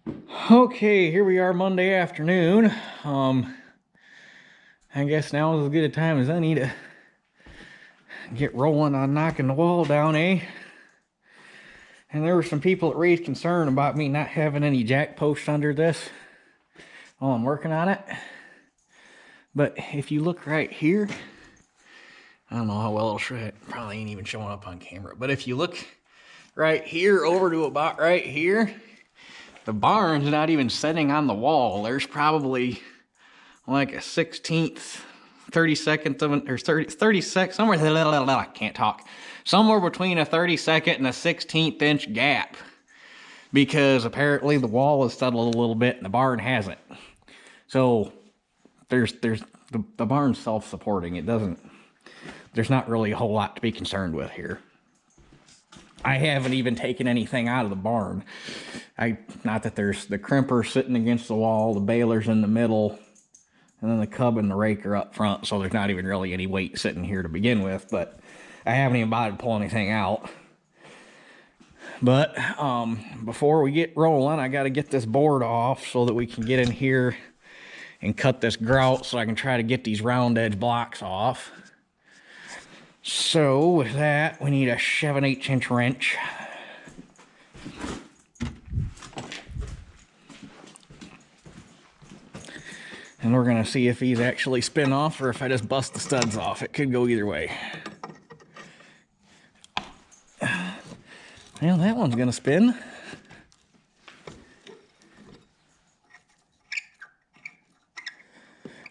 Okay, here we are Monday afternoon. I guess now is as good a time as any to get rolling on knocking the wall down, eh? And there were some people that raised concern about me not having any jack posts under this while I'm working on it. But if you look right here, I don't know how well it'll show it. Probably ain't even showing up on camera. But if you look right here over to about right here, the barn's not even sitting on the wall. There's probably like a 16th, 32nd of an, or 30 seconds, somewhere, I can't talk. Somewhere between a 32nd and a 16th inch gap. Because apparently the wall has settled a little bit and the barn hasn't. So the barn's self-supporting. There's not really a whole lot to be concerned with here. I haven't even taken anything out of the barn. Not that there's the crimper sitting against the wall, the baler's in the middle, and then the cub and the rake are up front, so there's not even really any weight sitting here to begin with, but I haven't even bothered to pull anything out. But before we get rolling, I got to get this board off so that we can get in here and cut this grout so I can try to get these round edge blocks off. So with that, we need a 7/8 inch wrench. And we're gonna see if these actually spin off or if I just bust the studs off. It could go either way. Well, that one's gonna spin.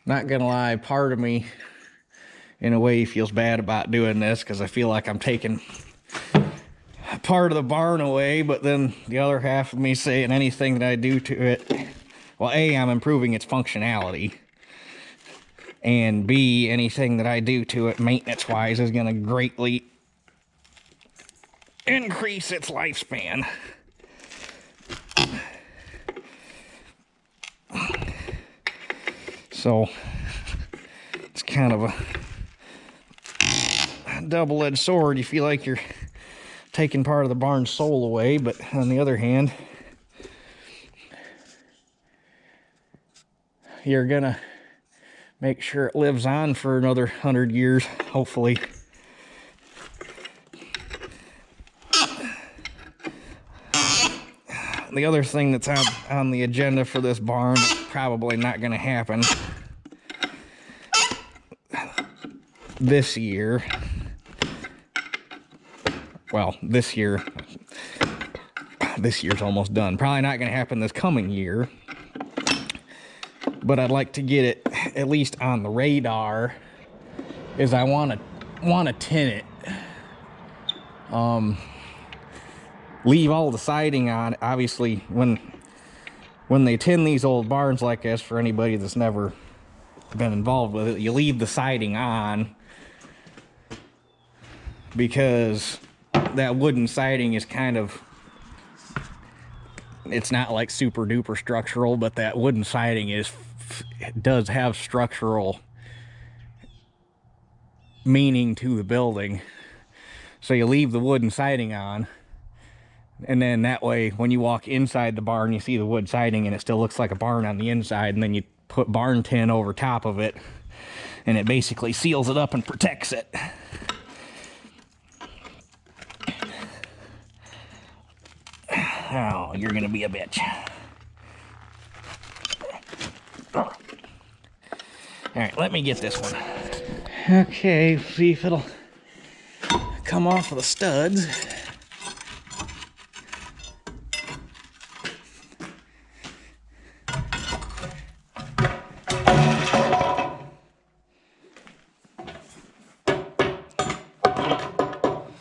Not gonna lie, part of me in a way feels bad about doing this because I feel like I'm taking part of the barn away, but then the other half of me saying anything that I do to it, well, A, I'm improving its functionality, and B, anything that I do to it maintenance wise is going to greatly increase its lifespan. So it's kind of a double-edged sword. You feel like you're taking part of the barn's soul away, but on the other hand, you're gonna make sure it lives on for another 100 years, hopefully. The other thing that's on the agenda for this barn is probably not gonna happen this year. Well, this year's almost done. Probably not going to happen this coming year. But I'd like to get it at least on the radar. Is I want to tin it. Leave all the siding on. Obviously, when they tin these old barns like this, for anybody that's never been involved with it, you leave the siding on because that wooden siding is kind of, it's not like super duper structural, but that wooden siding does have structural meaning to the building. So you leave the wooden siding on, and then that way when you walk inside the barn you see the wood siding and it still looks like a barn on the inside, and then you put barn tin over top of it and it basically seals it up and protects it. Oh, you're gonna be a bitch. All right, let me get this one. Okay, see if it'll come off of the studs.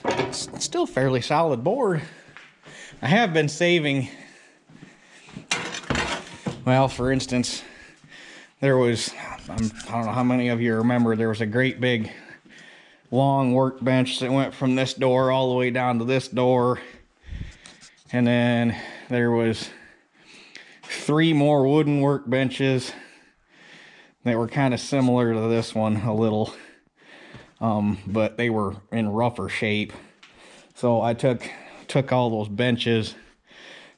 It's still fairly solid board. I have been saving, well, for instance, there was, I don't know how many of you remember, there was a great big long workbench that went from this door all the way down to this door. And then there was 3 more wooden workbenches that were kind of similar to this one a little, but they were in rougher shape. So I took all those benches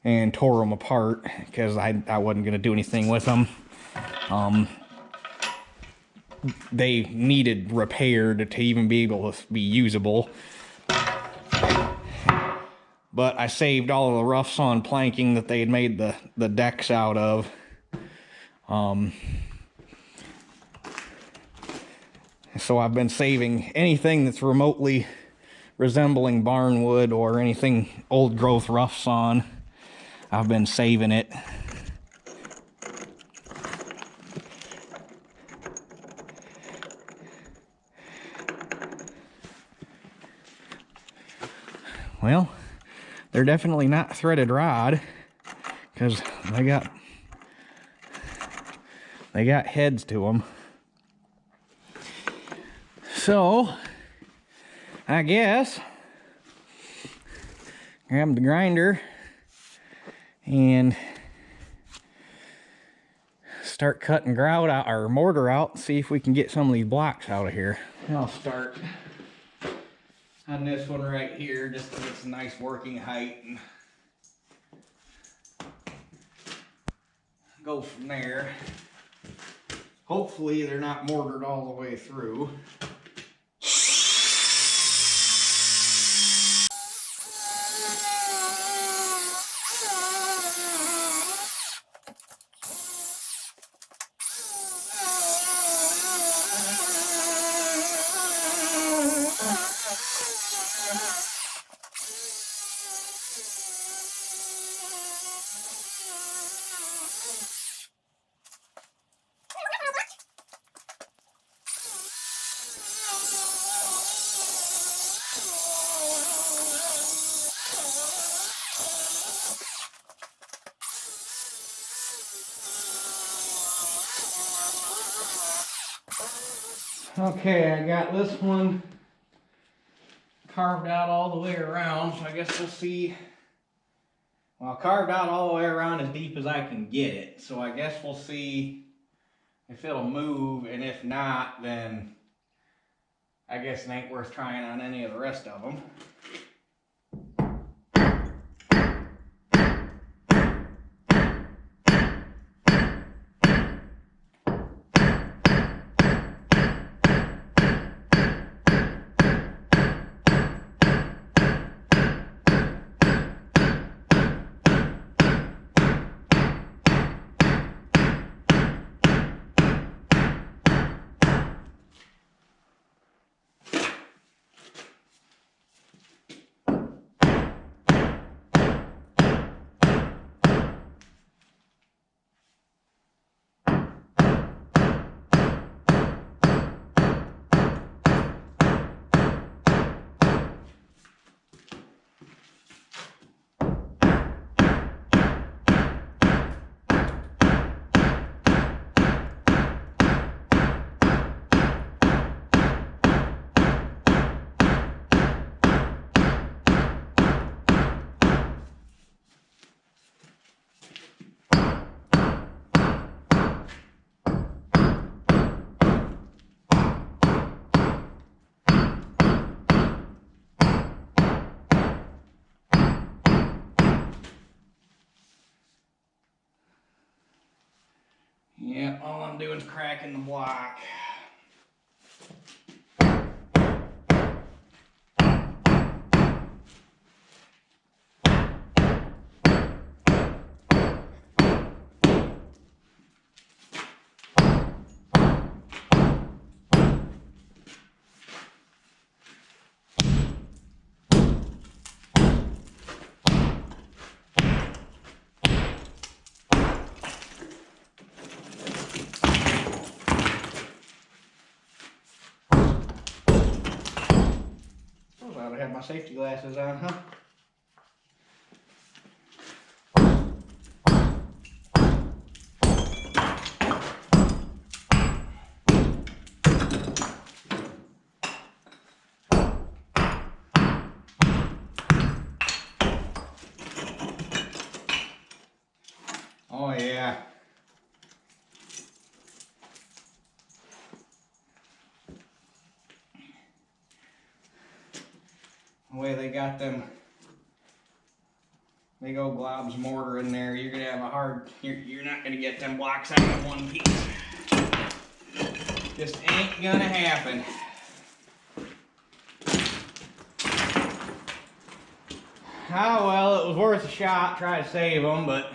and tore them apart because I wasn't going to do anything with them. They needed repaired to even be able to be usable. But I saved all of the rough sawn planking that they had made the decks out of. So I've been saving anything that's remotely resembling barnwood or anything old growth rough sawn. I've been saving it. Well, they're definitely not threaded rod because they got heads to them. So I guess grab the grinder and start cutting grout out or mortar out, see if we can get some of these blocks out of here. I'll start on this one right here just to get some nice working height and go from there. Hopefully they're not mortared all the way through. Okay, I got this one carved out all the way around, so I guess we'll see. Well, I carved out all the way around as deep as I can get it, so I guess we'll see if it'll move, and if not, then I guess it ain't worth trying on any of the rest of them. Yeah, all I'm doing is cracking the block. I have my safety glasses on, huh? Oh yeah. The way they got them big old globs of mortar in there, you're gonna have a hard, you're not gonna get them blocks out in one piece. Just ain't gonna happen. Oh, well, it was worth a shot, try to save them, but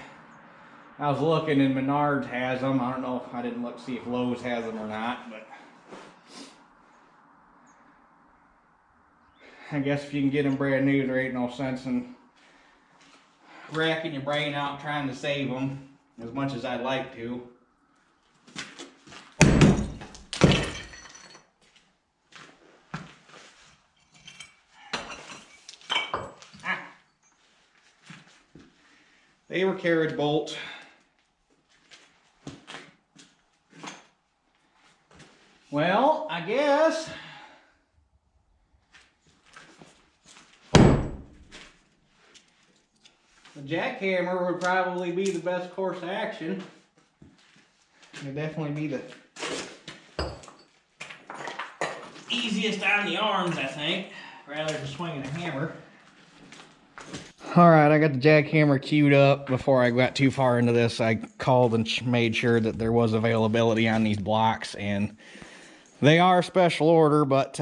I was looking and Menards has them. I don't know, I didn't look to see if Lowe's has them or not, but I guess if you can get them brand new, there ain't no sense in racking your brain out trying to save them as much as I'd like to. They were carriage bolts. Well, I guess the jackhammer would probably be the best course of action. It'd definitely be the easiest on the arms, I think, rather than swinging a hammer. Alright, I got the jackhammer queued up. Before I got too far into this, I called and made sure that there was availability on these blocks, and they are special order, but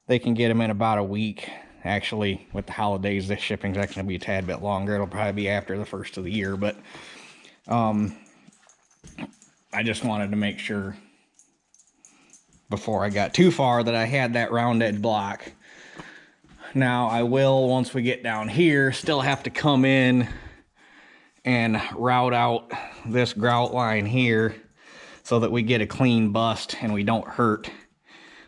they can get them in about a week. Actually, with the holidays, this shipping's actually going to be a tad bit longer. It'll probably be after the first of the year, but I just wanted to make sure before I got too far that I had that round edge block. Now, I will, once we get down here, still have to come in and route out this grout line here so that we get a clean bust and we don't hurt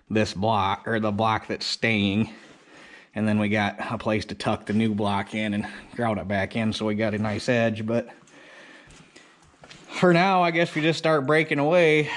this block, or the block that's staying. And then we got a place to tuck the new block in and grout it back in, so we got a nice edge. But for now, I guess we just start breaking away.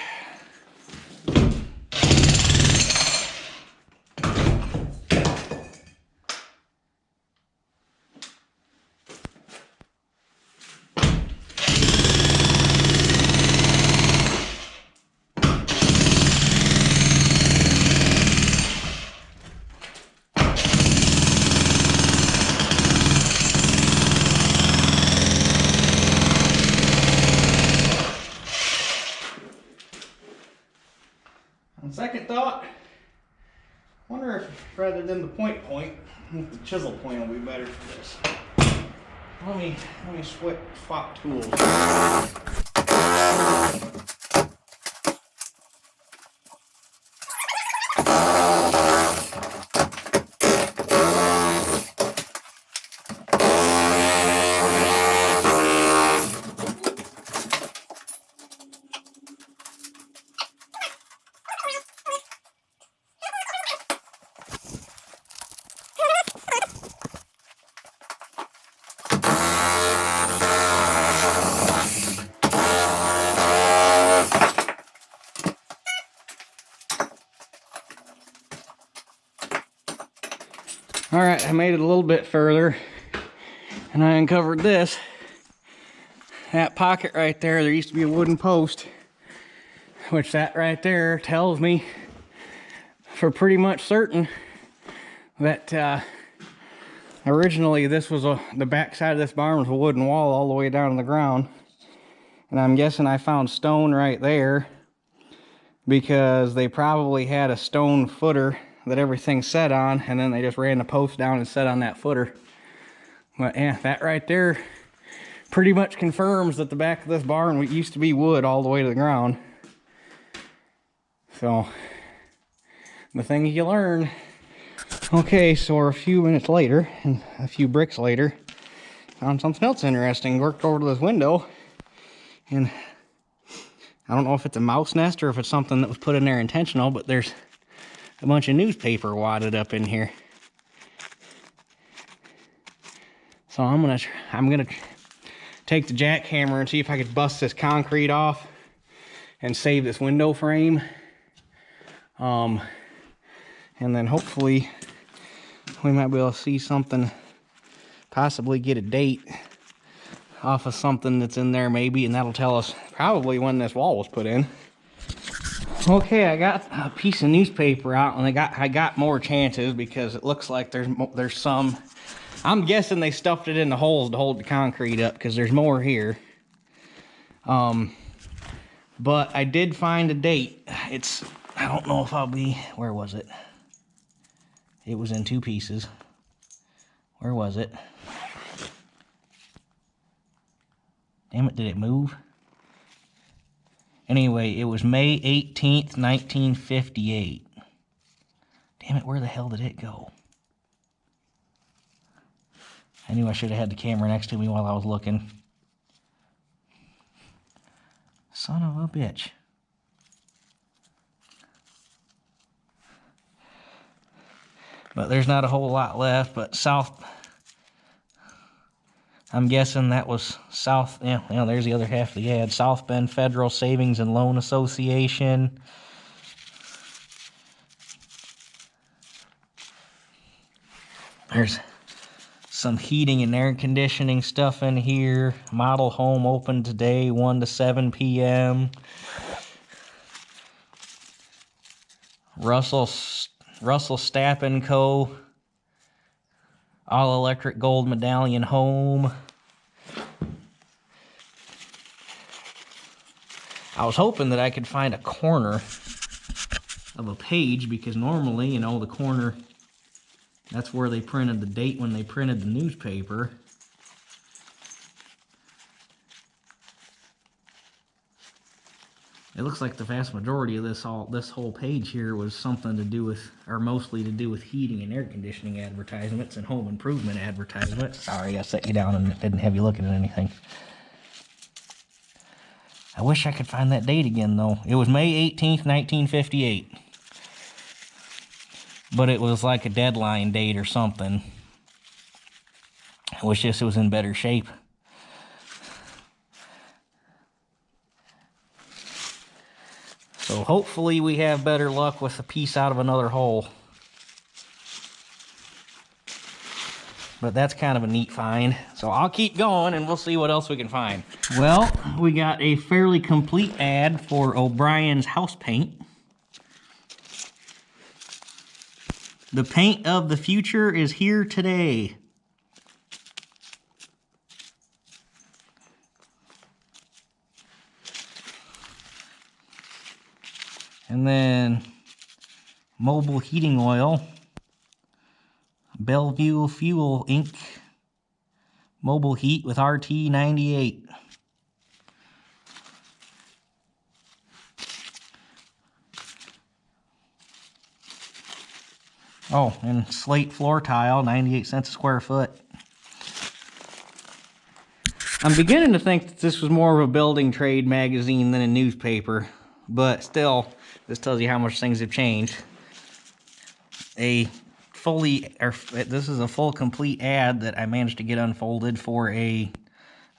On second thought, wonder if rather than the point, the chisel point will be better for this. Let me swap tools. Alright, I made it a little bit further and I uncovered this. That pocket right there used to be a wooden post, which that right there tells me for pretty much certain that originally this was the back side of this barn was a wooden wall all the way down to the ground. And I'm guessing I found stone right there because they probably had a stone footer that everything set on, and then they just ran the post down and set on that footer. But yeah, that right there pretty much confirms that the back of this barn used to be wood all the way to the ground. So, the things you learn. Okay, so we're a few minutes later, and a few bricks later, found something else interesting. Worked over to this window, and I don't know if it's a mouse nest or if it's something that was put in there intentional, but there's a bunch of newspaper wadded up in here. So I'm gonna take the jackhammer and see if I could bust this concrete off and save this window frame. And then hopefully we might be able to see something, possibly get a date off of something that's in there maybe, and that'll tell us probably when this wall was put in. Okay, I got a piece of newspaper out, and I got more chances because it looks like there's some I'm guessing they stuffed it in the holes to hold the concrete up because there's more here. But I did find a date. It's, I don't know if I'll be, where was it? It was in 2 pieces. Where was it? Damn it, did it move? Anyway, it was May 18th, 1958. Damn it, where the hell did it go? I knew I should have had the camera next to me while I was looking. Son of a bitch. But there's not a whole lot left, but South... I'm guessing that was South... Yeah, there's the other half of the ad. South Bend Federal Savings and Loan Association. There's some heating and air conditioning stuff in here. Model home open today, 1 to 7 p.m. Russell Stapp & Co. All electric gold medallion home. I was hoping that I could find a corner of a page because normally, the corner, that's where they printed the date when they printed the newspaper. It looks like the vast majority of this whole page here was something to do with, or mostly to do with heating and air conditioning advertisements and home improvement advertisements. Sorry, I set you down and didn't have you looking at anything. I wish I could find that date again, though. It was May 18th, 1958. But it was like a deadline date or something. I wish this was in better shape. So hopefully we have better luck with a piece out of another hole. But that's kind of a neat find. So I'll keep going and we'll see what else we can find. Well, we got a fairly complete ad for O'Brien's House Paint. The paint of the future is here today. And then Mobile Heating Oil, Bellevue Fuel Inc. Mobile Heat with RT98. Oh, and slate floor tile, 98 cents a square foot. I'm beginning to think that this was more of a building trade magazine than a newspaper, but still, this tells you how much things have changed. This is a full complete ad that I managed to get unfolded for a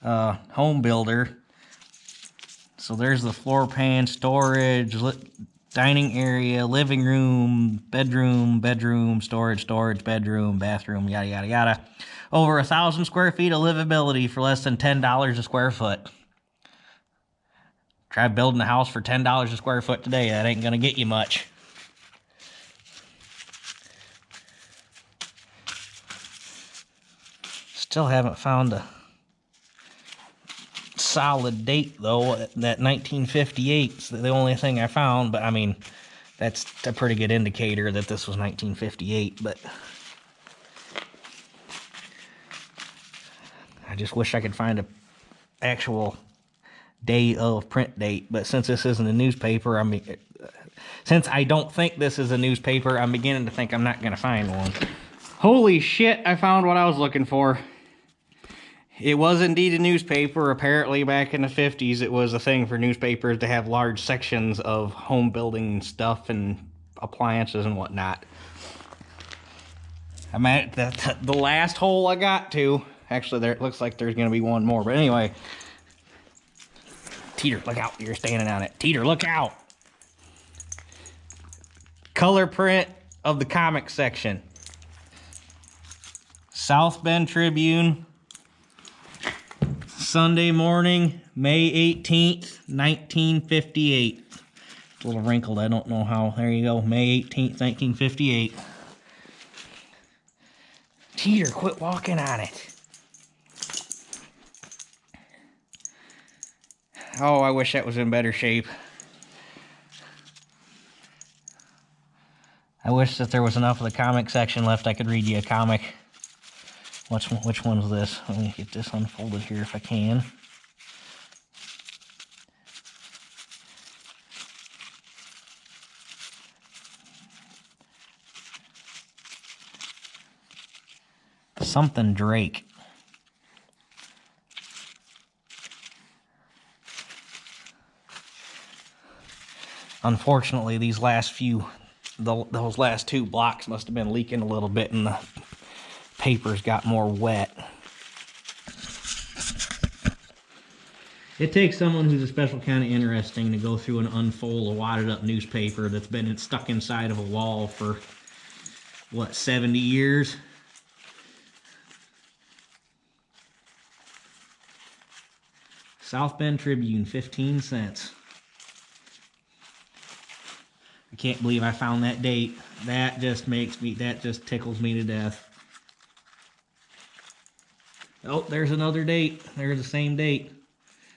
home builder. So there's the floor plan, storage, dining area, living room, bedroom, storage, bedroom, bathroom, yada, yada, yada. Over 1,000 square feet of livability for less than $10 a square foot. Try building a house for $10 a square foot today. That ain't gonna get you much. Still haven't found a solid date, though. That 1958 is the only thing I found, but I mean, that's a pretty good indicator that this was 1958, but I just wish I could find a actual day of print date. But since this isn't a newspaper, since I don't think this is a newspaper, I'm beginning to think I'm not going to find one. Holy shit, I found what I was looking for. It was indeed a newspaper. Apparently back in the 50s, it was a thing for newspapers to have large sections of home building stuff and appliances and whatnot. I'm at the last hole I got to. Actually, there it looks like there's going to be one more. But anyway, Teeter, look out. You're standing on it. Teeter, look out. Color print of the comic section. South Bend Tribune. Sunday morning, May 18th, 1958. A little wrinkled, I don't know how. There you go, May 18th, 1958. Cheater, quit walking on it. Oh, I wish that was in better shape. I wish that there was enough of the comic section left I could read you a comic. Which one's this? Let me get this unfolded here if I can. Something Drake. Unfortunately, these last few, those last two blocks must have been leaking a little bit and the papers got more wet. It takes someone who's a special kind of interesting to go through and unfold a wadded up newspaper that's been stuck inside of a wall for, what, 70 years? South Bend Tribune, 15 cents. I can't believe I found that date. That just tickles me to death. Oh, there's another date. There's the same date.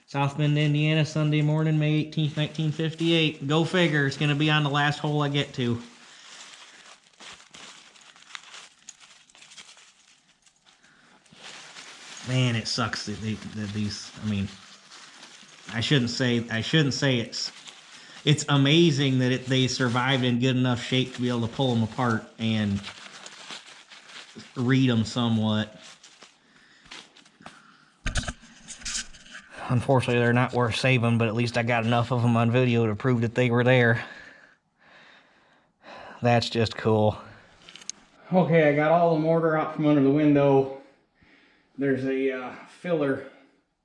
South Bend, Indiana, Sunday morning, May 18th, 1958. Go figure, it's going to be on the last hole I get to. Man, it sucks that these, I mean, I shouldn't say it's amazing that they survived in good enough shape to be able to pull them apart and read them somewhat. Unfortunately, they're not worth saving, but at least I got enough of them on video to prove that they were there. That's just cool. Okay, I got all the mortar out from under the window. There's a filler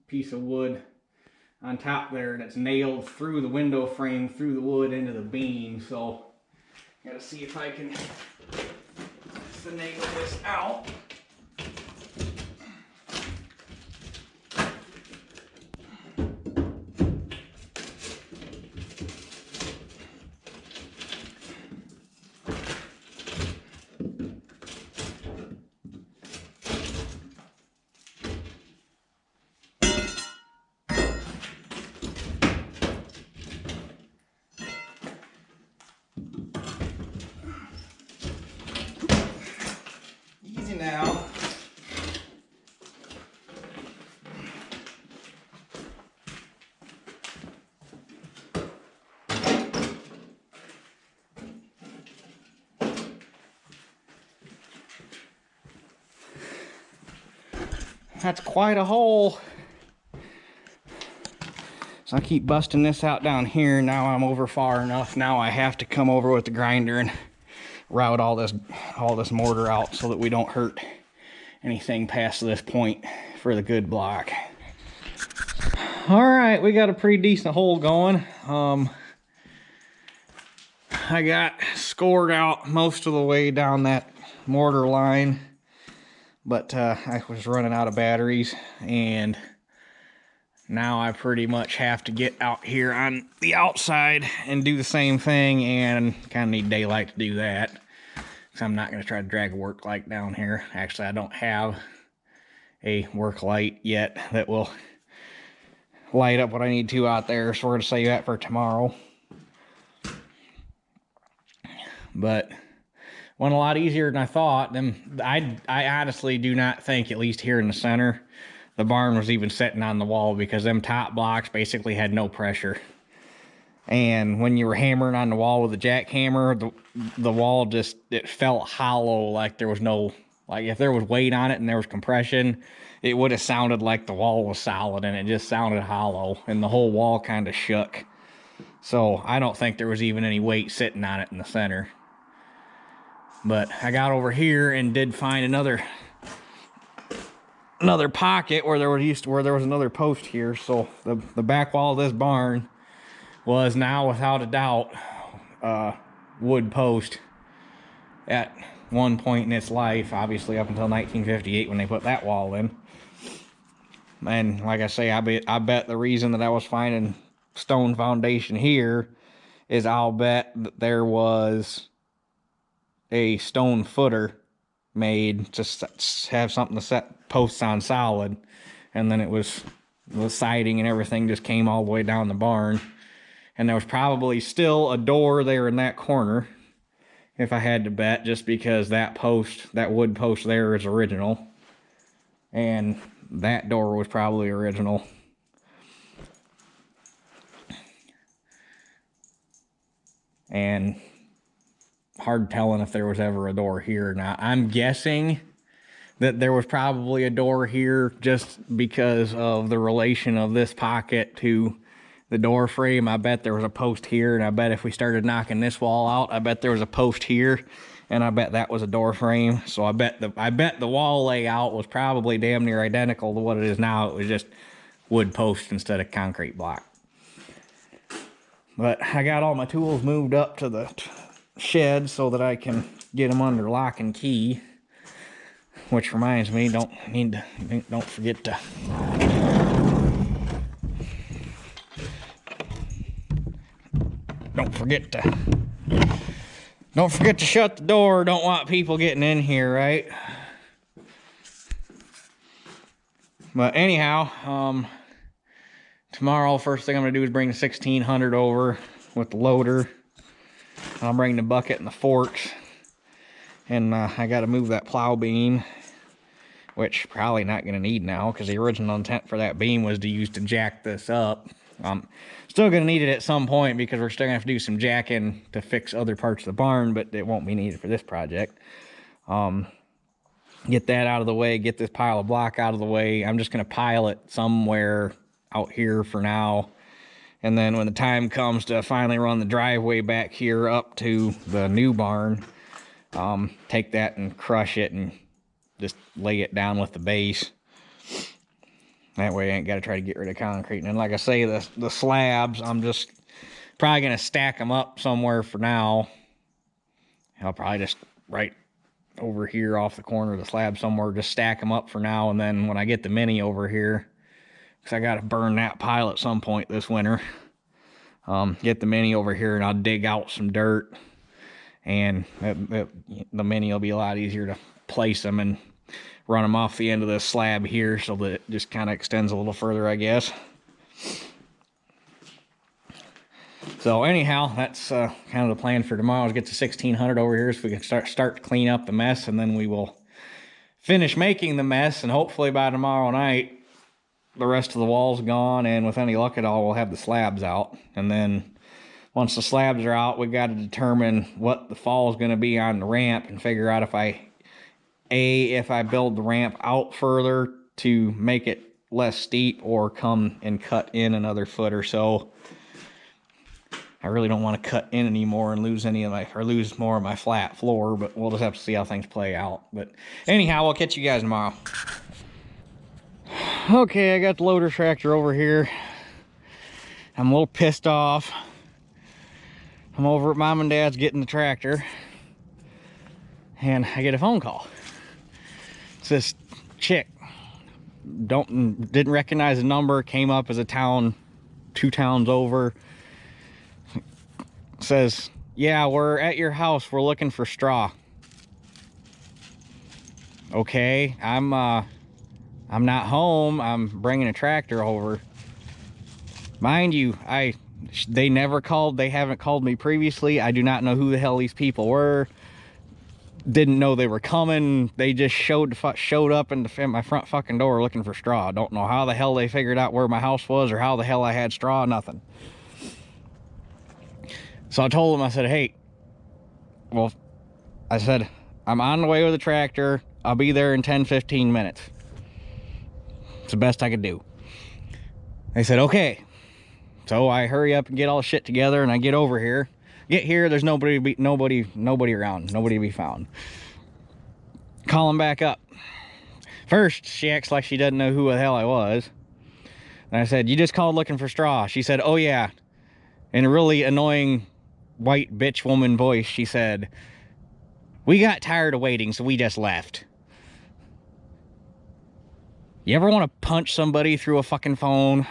piece of wood on top there that's nailed through the window frame, through the wood into the beam. So, gotta see if I can finagle this out. Now, that's quite a hole. So I keep busting this out down here. Now I'm over far enough. Now I have to come over with the grinder and route all this mortar out so that we don't hurt anything past this point for the good block. All right, we got a pretty decent hole going. I got scored out most of the way down that mortar line, but I was running out of batteries, and now I pretty much have to get out here on the outside and do the same thing, and kind of need daylight to do that. So I'm not going to try to drag a work light down here. Actually, I don't have a work light yet that will light up what I need to out there, so we're going to save that for tomorrow. But went a lot easier than I thought. I honestly do not think, at least here in the center, the barn was even sitting on the wall, because them top blocks basically had no pressure. And when you were hammering on the wall with a jackhammer, the wall just, it felt hollow, like there was no, like if there was weight on it and there was compression, it would have sounded like the wall was solid, and it just sounded hollow, and the whole wall kind of shook. So I don't think there was even any weight sitting on it in the center. But I got over here and did find another pocket where there was another post here. So the back wall of this barn was now, without a doubt, wood post at one point in its life, obviously up until 1958 when they put that wall in. And like I say, I bet the reason that I was finding stone foundation here is I'll bet that there was a stone footer made to have something to set posts on solid. And then it was the siding and everything just came all the way down the barn. And there was probably still a door there in that corner, if I had to bet, just because that post, that wood post there is original. And that door was probably original. And hard telling if there was ever a door here. Now, I'm guessing that there was probably a door here just because of the relation of this pocket to the door frame. I bet there was a post here, and I bet if we started knocking this wall out, I bet there was a post here, and I bet that was a door frame. So I bet the wall layout was probably damn near identical to what it is now. It was just wood post instead of concrete block. But I got all my tools moved up to the shed so that I can get them under lock and key. Which reminds me, don't forget to shut the door. Don't want people getting in here, right? But anyhow, tomorrow, first thing I'm gonna do is bring the 1600 over with the loader. I'll bring the bucket and the forks, and I got to move that plow beam, which probably not gonna need now because the original intent for that beam was to use to jack this up. Still gonna need it at some point because we're still gonna have to do some jacking to fix other parts of the barn, but it won't be needed for this project. Get that out of the way, get this pile of block out of the way. I'm just gonna pile it somewhere out here for now, and then when the time comes to finally run the driveway back here up to the new barn, take that and crush it and just lay it down with the base. That way I ain't got to try to get rid of concrete. And then, like I say, the slabs, I'm just probably going to stack them up somewhere for now. I'll probably just right over here off the corner of the slab somewhere, just stack them up for now. And then when I get the Mini over here, because I got to burn that pile at some point this winter, get the Mini over here and I'll dig out some dirt. And the Mini will be a lot easier to place them and run them off the end of the slab here so that it just kind of extends a little further, I guess. So anyhow, that's kind of the plan for tomorrow, is get the 1600 over here so we can start to clean up the mess, and then we will finish making the mess, and hopefully by tomorrow night the rest of the wall's gone, and with any luck at all we'll have the slabs out. And then once the slabs are out, we've got to determine what the fall is going to be on the ramp and figure out if I build the ramp out further to make it less steep, or come and cut in another foot or so. I really don't want to cut in anymore and lose lose more of my flat floor, but we'll just have to see how things play out. But anyhow, I'll catch you guys tomorrow. Okay, I got the loader tractor over here. I'm a little pissed off. I'm over at Mom and Dad's getting the tractor, and I get a phone call. It's this chick. Didn't recognize the number. Came up as a town, 2 towns over. Says, yeah, we're at your house. We're looking for straw. Okay, I'm not home. I'm bringing a tractor over. Mind you, they never called. They haven't called me previously. I do not know who the hell these people were. Didn't know they were coming. They just showed up in my front fucking door looking for straw. Don't know how the hell they figured out where my house was or how the hell I had straw. Nothing. So I told them, I said, hey, well, I said, I'm on the way with the tractor. I'll be there in 10-15 minutes. It's the best I could do. They said, okay. So I hurry up and get all the shit together, and I get over here. Get here, there's nobody around, nobody to be found. Call them back up. First, she acts like she doesn't know who the hell I was. And I said, you just called looking for straw. She said, oh yeah. In a really annoying white bitch woman voice, she said, we got tired of waiting, so we just left. You ever want to punch somebody through a fucking phone?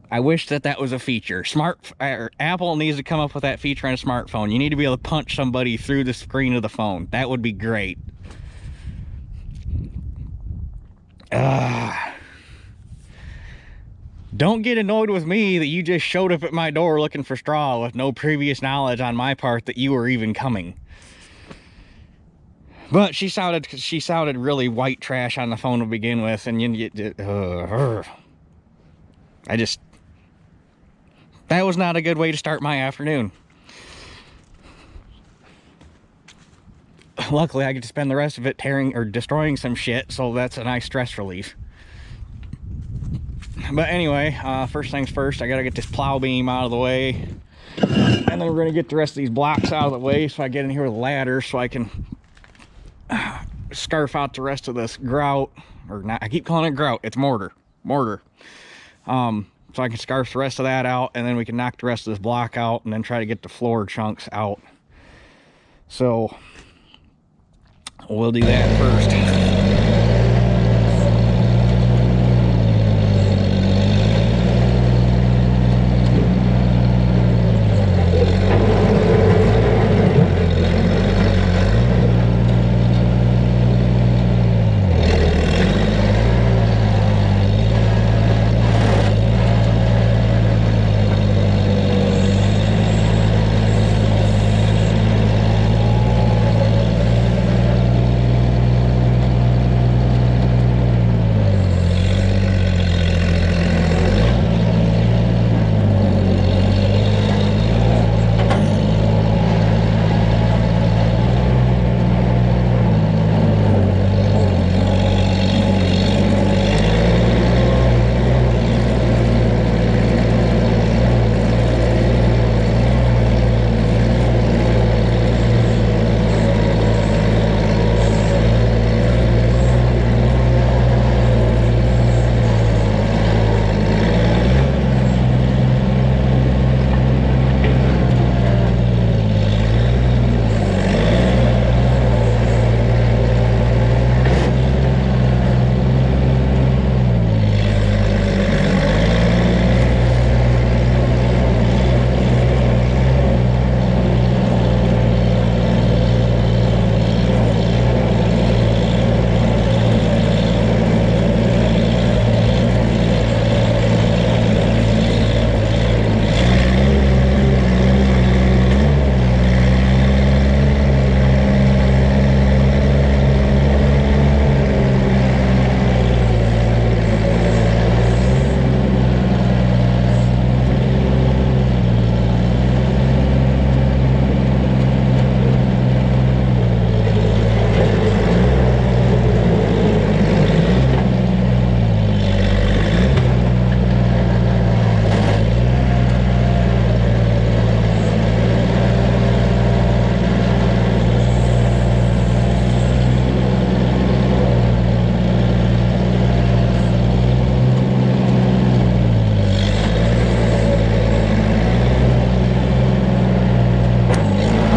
I wish that that was a feature. Apple needs to come up with that feature on a smartphone. You need to be able to punch somebody through the screen of the phone. That would be great. Don't get annoyed with me that you just showed up at my door looking for straw with no previous knowledge on my part that you were even coming. But she sounded really white trash on the phone to begin with, and that was not a good way to start my afternoon. Luckily, I get to spend the rest of it tearing or destroying some shit, so that's a nice stress relief. But anyway, first things first, I gotta get this plow beam out of the way, and then we're gonna get the rest of these blocks out of the way so I get in here with a ladder so I can scarf out the rest of this grout, or not, I keep calling it grout, it's mortar. So I can scarf the rest of that out, and then we can knock the rest of this block out and then try to get the floor chunks out. So we'll do that first.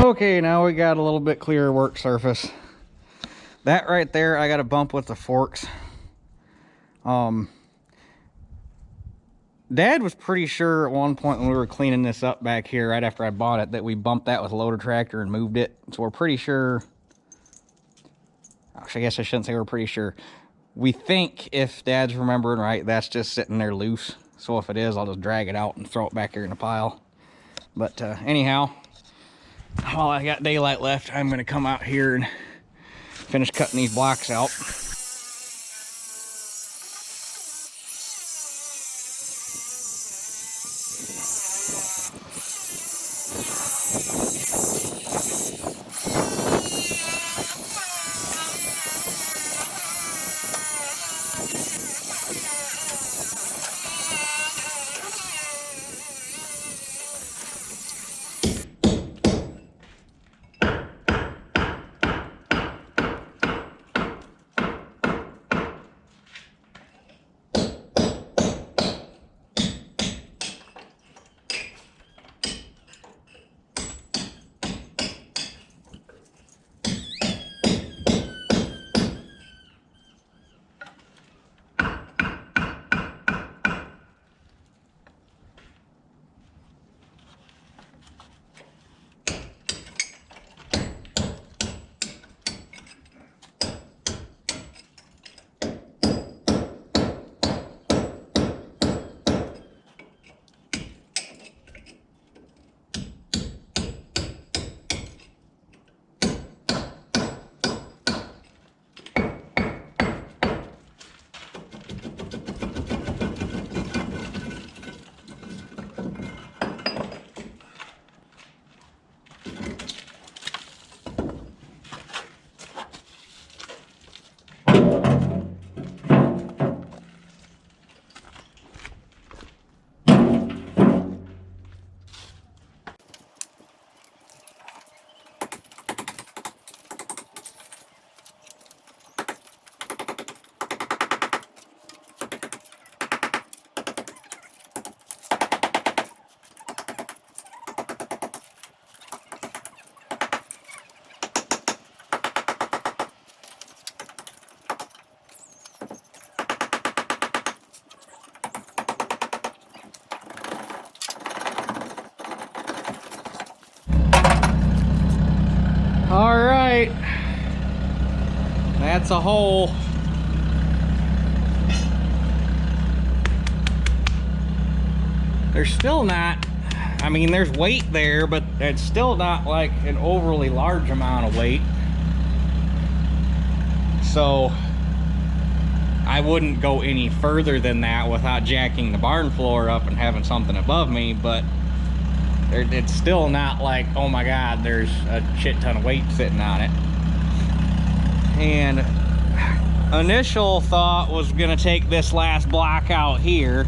Okay, now we got a little bit clearer work surface. That right there, I got a bump with the forks. Dad was pretty sure at one point when we were cleaning this up back here, right after I bought it, that we bumped that with a loader tractor and moved it. So we're pretty sure. Actually, I guess I shouldn't say we're pretty sure. We think, if Dad's remembering right, that's just sitting there loose. So if it is, I'll just drag it out and throw it back here in the pile. But anyhow, while I got daylight left, I'm going to come out here and finish cutting these blocks out. That's a hole. There's still not, I mean, there's weight there, but it's still not like an overly large amount of weight. So I wouldn't go any further than that without jacking the barn floor up and having something above me, but it's still not like, oh my God, there's a shit ton of weight sitting on it. And initial thought was gonna take this last block out here,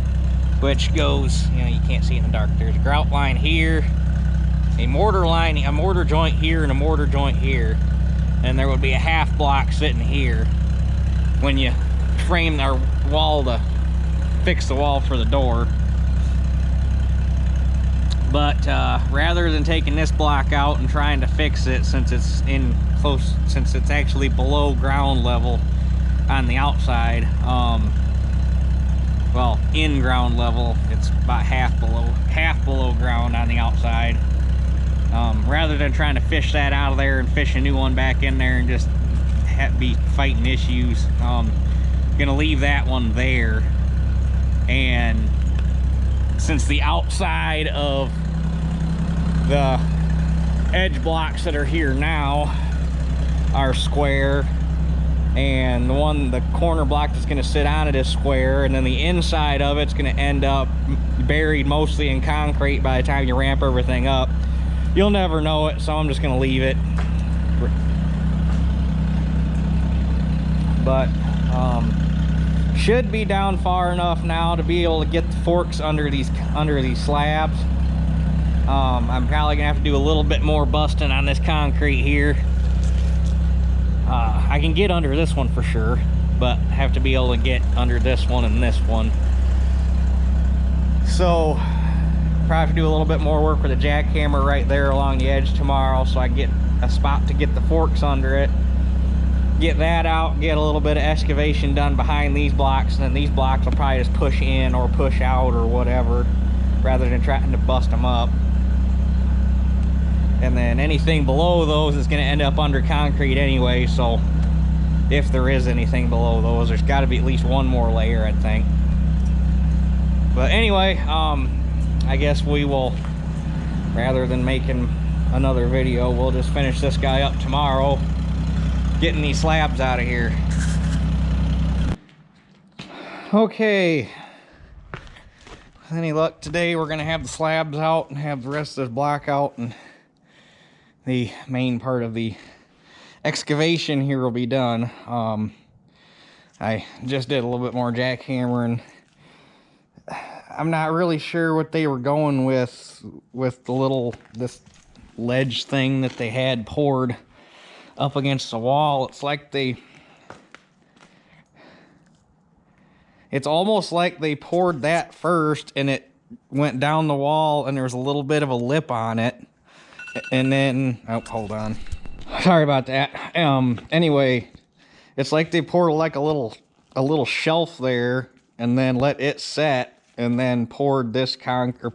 which goes, you know, you can't see in the dark. There's a grout line here, a mortar line, a mortar joint here, and a mortar joint here. And there would be a half block sitting here when you frame our wall to fix the wall for the door. But rather than taking this block out and trying to fix it, since it's actually below ground level on the outside, well, in ground level, it's about half below ground on the outside. Rather than trying to fish that out of there and fish a new one back in there and just be fighting issues, gonna leave that one there. And since the outside of the edge blocks that are here now are square, and the corner block that's going to sit on it is square, and then the inside of it's going to end up buried mostly in concrete by the time you ramp everything up, you'll never know it, so I'm just going to leave it. But should be down far enough now to be able to get the forks under these slabs. I'm probably gonna have to do a little bit more busting on this concrete here. I can get under this one for sure, but have to be able to get under this one and this one. So probably have to do a little bit more work with a jackhammer right there along the edge tomorrow, so I get a spot to get the forks under it. Get that out, get a little bit of excavation done behind these blocks, and then these blocks will probably just push in or push out or whatever, rather than trying to bust them up. And then anything below those is going to end up under concrete anyway, so if there is anything below those, there's got to be at least one more layer, I think. But anyway, I guess we will, rather than making another video, we'll just finish this guy up tomorrow, getting these slabs out of here. Okay, with any luck today, we're gonna have the slabs out and have the rest of this block out, and the main part of the excavation here will be done. I just did a little bit more jackhammering. I'm not really sure what they were going with this ledge thing that they had poured up against the wall. It's almost like they poured that first and it went down the wall and there was a little bit of a lip on it, and then, oh, hold on, sorry about that. Anyway, it's like they poured like a little shelf there and then let it set and then poured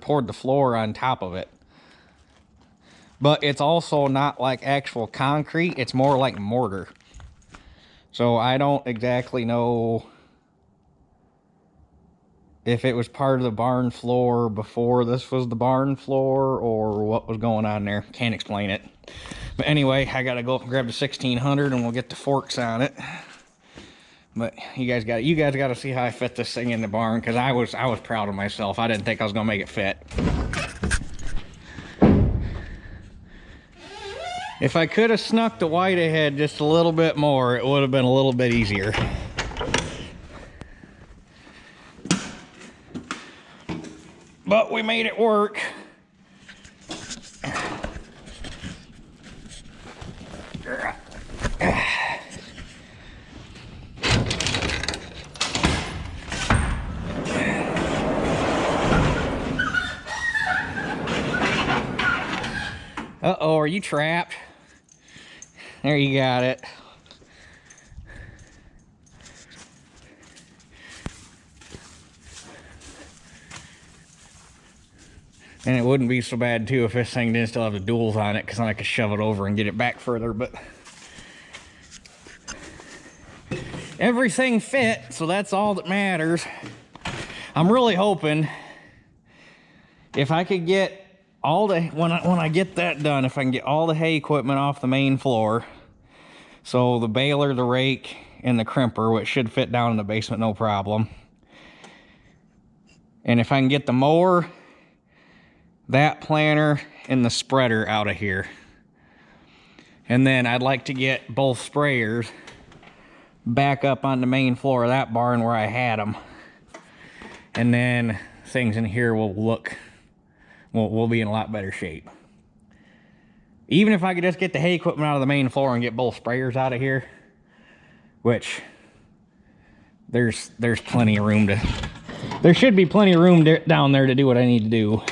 poured the floor on top of it. But it's also not like actual concrete, it's more like mortar. So I don't exactly know if it was part of the barn floor before this was the barn floor or what was going on there. Can't explain it. But anyway, I gotta go up and grab the 1600 and we'll get the forks on it. But you guys got to see how I fit this thing in the barn, because I was proud of myself. I didn't think I was gonna make it fit. If I could have snuck the white ahead just a little bit more, it would have been a little bit easier. But we made it work. Uh-oh, are you trapped? There, you got it. And it wouldn't be so bad too if this thing didn't still have the duals on it, because then I could shove it over and get it back further. But everything fit, so that's all that matters. I'm really hoping if I could get all the, when I get that done, if I can get all the hay equipment off the main floor, so the baler, the rake, and the crimper, which should fit down in the basement no problem. And if I can get the mower, that planter, and the spreader out of here. And then I'd like to get both sprayers back up on the main floor of that barn where I had them. And then things in here will look, will be in a lot better shape. Even if I could just get the hay equipment out of the main floor and get both sprayers out of here, which there's plenty of room to, there should be plenty of room down there to do what I need to do.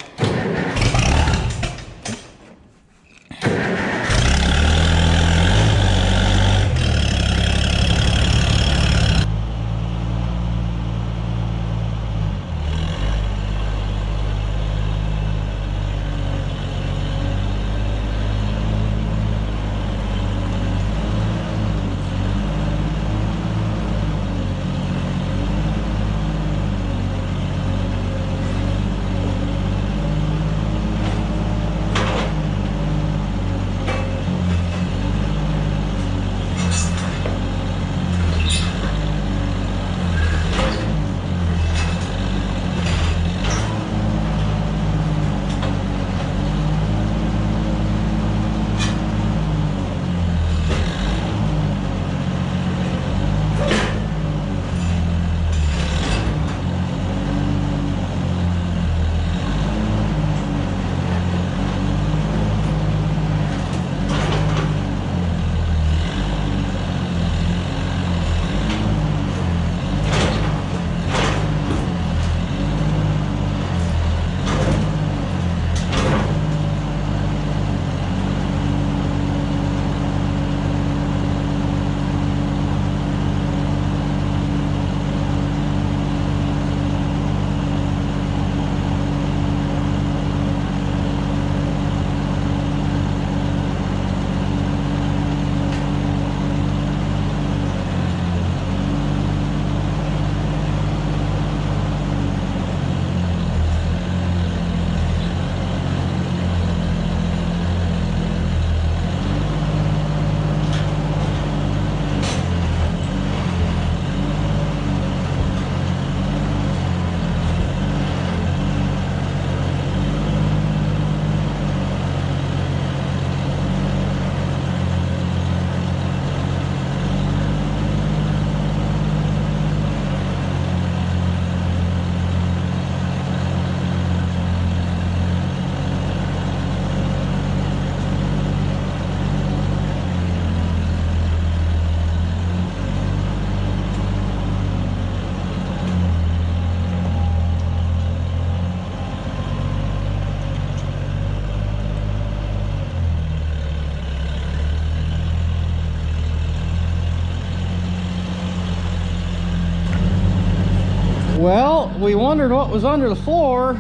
Well, we wondered what was under the floor.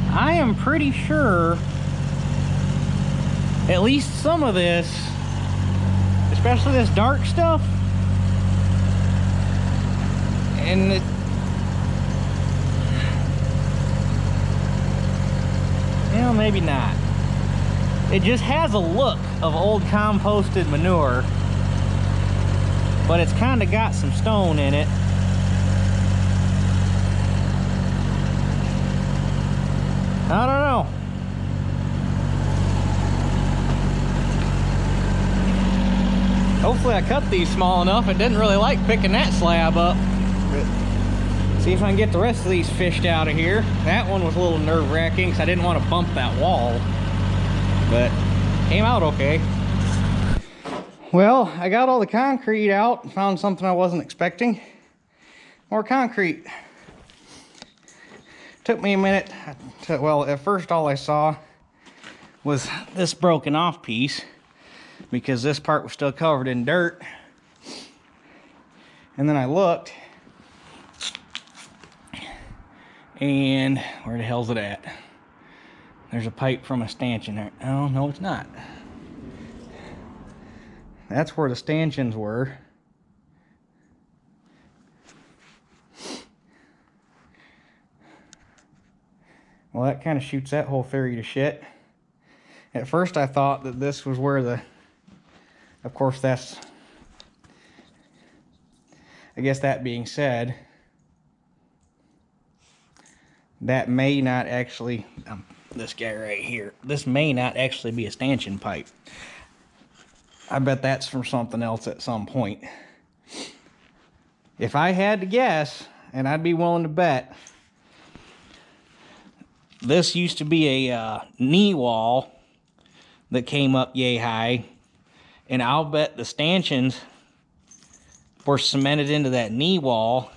I am pretty sure at least some of this, especially this dark stuff, and it, well, maybe not. It just has a look of old composted manure, but it's kind of got some stone in it. I don't know. Hopefully I cut these small enough. It didn't really like picking that slab up. But see if I can get the rest of these fished out of here. That one was a little nerve-wracking because I didn't want to bump that wall, but came out okay. Well, I got all the concrete out and found something I wasn't expecting. More concrete. Took me a minute to, well, at first all I saw was this broken off piece because this part was still covered in dirt. And then I looked, and where the hell's it at? There's a pipe from a stanchion there. Oh, no, it's not. That's where the stanchions were. Well, that kind of shoots that whole theory to shit. At first I thought that this was where the, of course that's, I guess that being said, that may not actually, this guy right here, this may not actually be a stanchion pipe. I bet that's from something else at some point. If I had to guess, and I'd be willing to bet, this used to be a knee wall that came up yay high, and I'll bet the stanchions were cemented into that knee wall.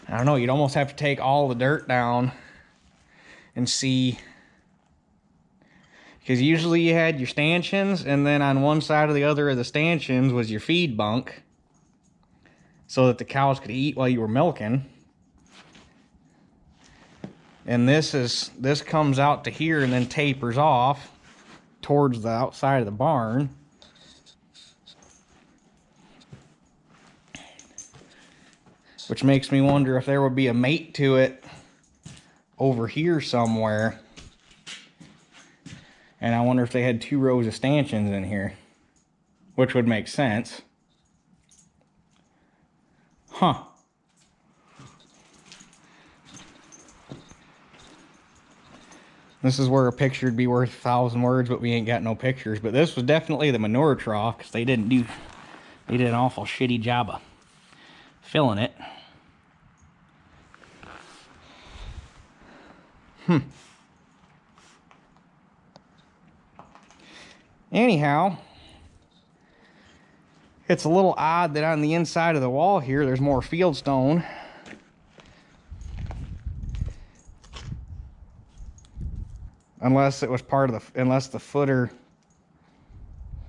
I don't know, you'd almost have to take all the dirt down and see, because usually you had your stanchions, and then on one side or the other of the stanchions was your feed bunk, so that the cows could eat while you were milking. And this comes out to here and then tapers off towards the outside of the barn. Which makes me wonder if there would be a mate to it over here somewhere. And I wonder if they had 2 rows of stanchions in here, which would make sense. Huh. This is where a picture would be worth 1,000 words, but we ain't got no pictures. But this was definitely the manure trough, because they did an awful shitty job of filling it. Anyhow, it's a little odd that on the inside of the wall here, there's more fieldstone. Unless it was part of the, unless the footer,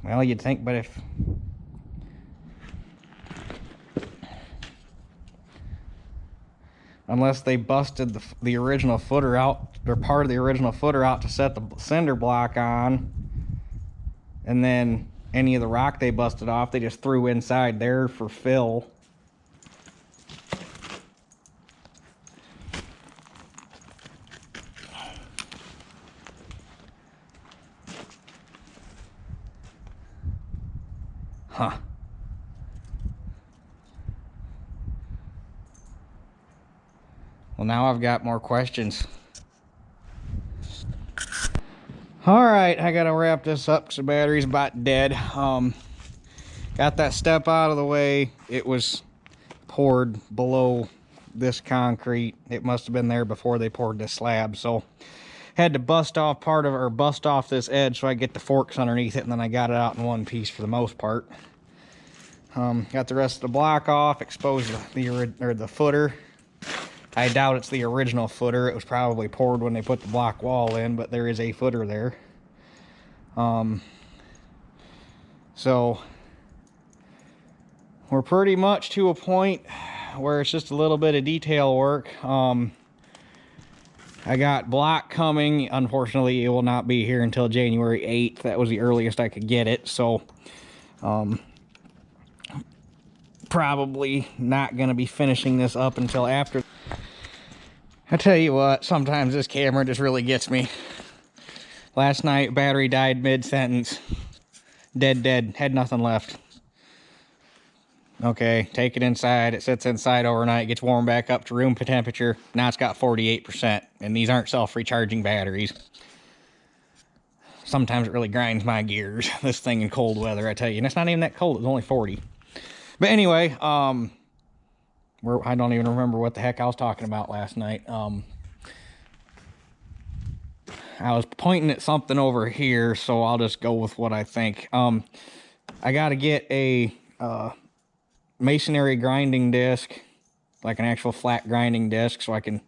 well, you'd think, but if, unless they busted the original footer out, or part of the original footer out to set the cinder block on, and then any of the rock they busted off, they just threw inside there for fill. Huh. Well, now I've got more questions. All right, I gotta wrap this up because the battery's about dead. Got that step out of the way. It was poured below this concrete. It must have been there before they poured this slab, so had to bust off part of it, or bust off this edge so I get the forks underneath it, and then I got it out in one piece for the most part. Got the rest of the block off, exposed the footer. I doubt it's the original footer. It was probably poured when they put the block wall in, but there is a footer there. So we're pretty much to a point where it's just a little bit of detail work. I got block coming. Unfortunately, it will not be here until January 8th. That was the earliest I could get it. So, probably not going to be finishing this up until after. I tell you what, sometimes this camera just really gets me. Last night, battery died mid-sentence. Dead, had nothing left. Okay, take it inside. It sits inside overnight, gets warmed back up to room temperature. Now it's got 48%, and these aren't self-recharging batteries. Sometimes it really grinds my gears, this thing in cold weather, I tell you. And it's not even that cold, it's only 40. But anyway, I don't even remember what the heck I was talking about last night. I was pointing at something over here, so I'll just go with what I think. I got to get a masonry grinding disc, like an actual flat grinding disc, so I can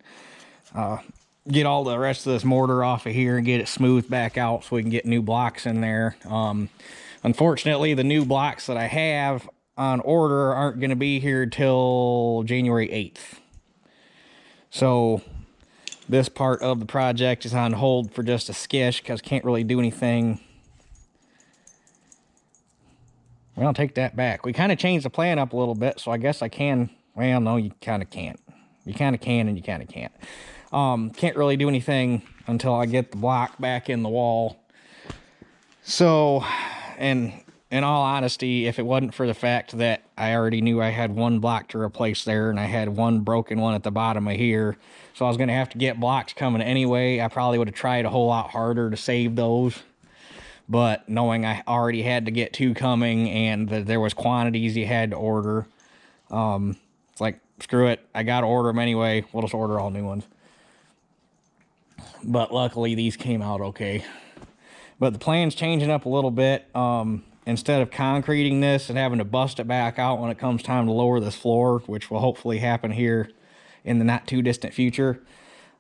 get all the rest of this mortar off of here and get it smoothed back out so we can get new blocks in there. Unfortunately, the new blocks that I have on order aren't going to be here till January 8th. So This part of the project is on hold for just a skish because can't really do anything. Well, take that back. We kind of changed the plan up a little bit, so I guess I can. Well, no, you kind of can't. You kind of can and you kind of can't. Can't really do anything until I get the block back in the wall. So, and in all honesty, if it wasn't for the fact that I already knew I had one block to replace there and I had one broken one at the bottom of here, so I was going to have to get blocks coming anyway, I probably would have tried a whole lot harder to save those. But knowing I already had to get 2 coming and that there was quantities you had to order, it's like, screw it, I got to order them anyway. We'll just order all new ones. But luckily these came out okay. But the plan's changing up a little bit. Instead of concreting this and having to bust it back out when it comes time to lower this floor, which will hopefully happen here in the not too distant future,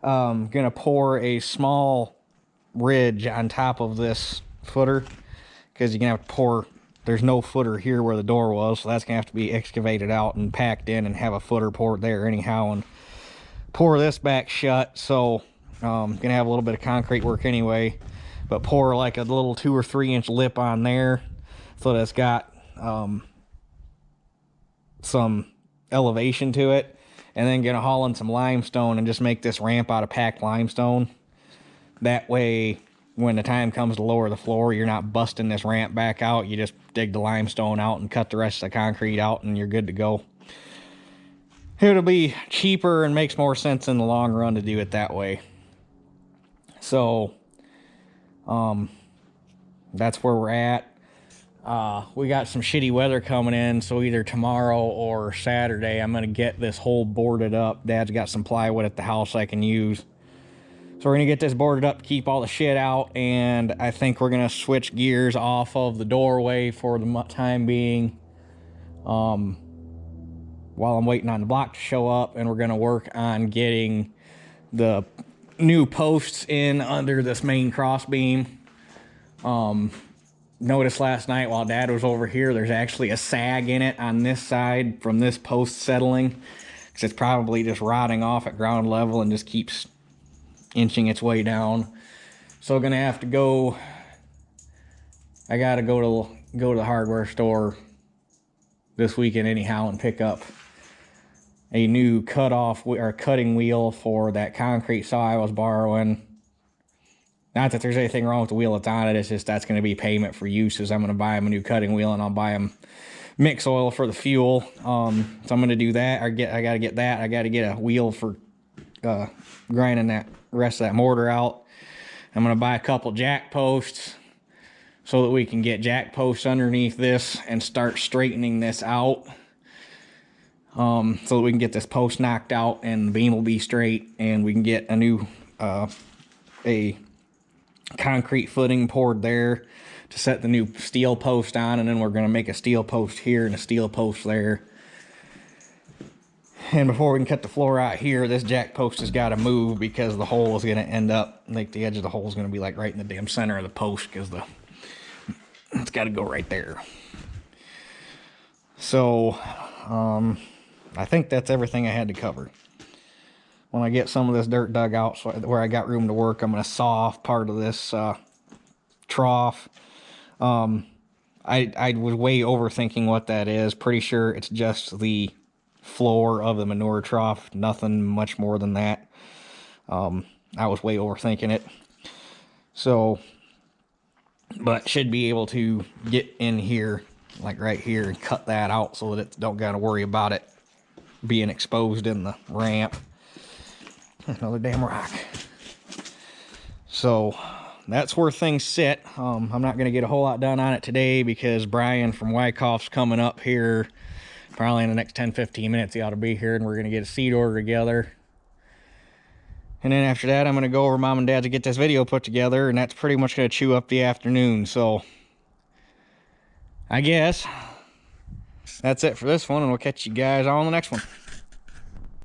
I'm gonna pour a small ridge on top of this footer, because you're gonna have to pour, there's no footer here where the door was, so that's gonna have to be excavated out and packed in and have a footer poured there anyhow, and pour this back shut. So gonna have a little bit of concrete work anyway, but pour like a little 2 or 3 inch lip on there so that it's got some elevation to it, and then gonna haul in some limestone and just make this ramp out of packed limestone. That way when the time comes to lower the floor, you're not busting this ramp back out. You just dig the limestone out and cut the rest of the concrete out and you're good to go. It'll be cheaper and makes more sense in the long run to do it that way. So that's where we're at. We got some shitty weather coming in, so either tomorrow or Saturday I'm gonna get this hole boarded up. Dad's got some plywood at the house I can use, so we're gonna get this boarded up to keep all the shit out. And I think we're gonna switch gears off of the doorway for the time being, while I'm waiting on the block to show up, and we're gonna work on getting the new posts in under this main cross beam. Noticed last night while Dad was over here, there's actually a sag in it on this side from this post settling, because it's probably just rotting off at ground level and just keeps inching its way down. So I'm gonna have to go, I gotta go to the hardware store this weekend anyhow and pick up a new cutting wheel for that concrete saw I was borrowing. Not that there's anything wrong with the wheel that's on it, it's just that's going to be payment for uses. I'm going to buy him a new cutting wheel, and I'll buy him mix oil for the fuel. So I'm going to do that. I got to get that. I got to get a wheel for grinding that rest of that mortar out. I'm going to buy a couple jack posts so that we can get jack posts underneath this and start straightening this out. So that we can get this post knocked out and the beam will be straight, and we can get a new a concrete footing poured there to set the new steel post on, and then we're going to make a steel post here and a steel post there. And before we can cut the floor out here, this jack post has got to move, because the hole is going to end up, like the edge of the hole is going to be like right in the damn center of the post, because it's got to go right there. So I think that's everything I had to cover. When I get some of this dirt dug out, so where I got room to work, I'm going to saw off part of this trough. I was way overthinking what that is. Pretty sure it's just the floor of the manure trough, nothing much more than that. I was way overthinking it. So, but should be able to get in here, like right here, and cut that out so that it don't got to worry about it being exposed in the ramp. Another damn rock. So that's where things sit. I'm not going to get a whole lot done on it today, because Brian from Wyckoff's coming up here probably in the next 10-15 minutes. He ought to be here, and we're going to get a seed order together. And then after that, I'm going to go over Mom and Dad to get this video put together, and that's pretty much going to chew up the afternoon. So I guess that's it for this one, and we'll catch you guys on the next one.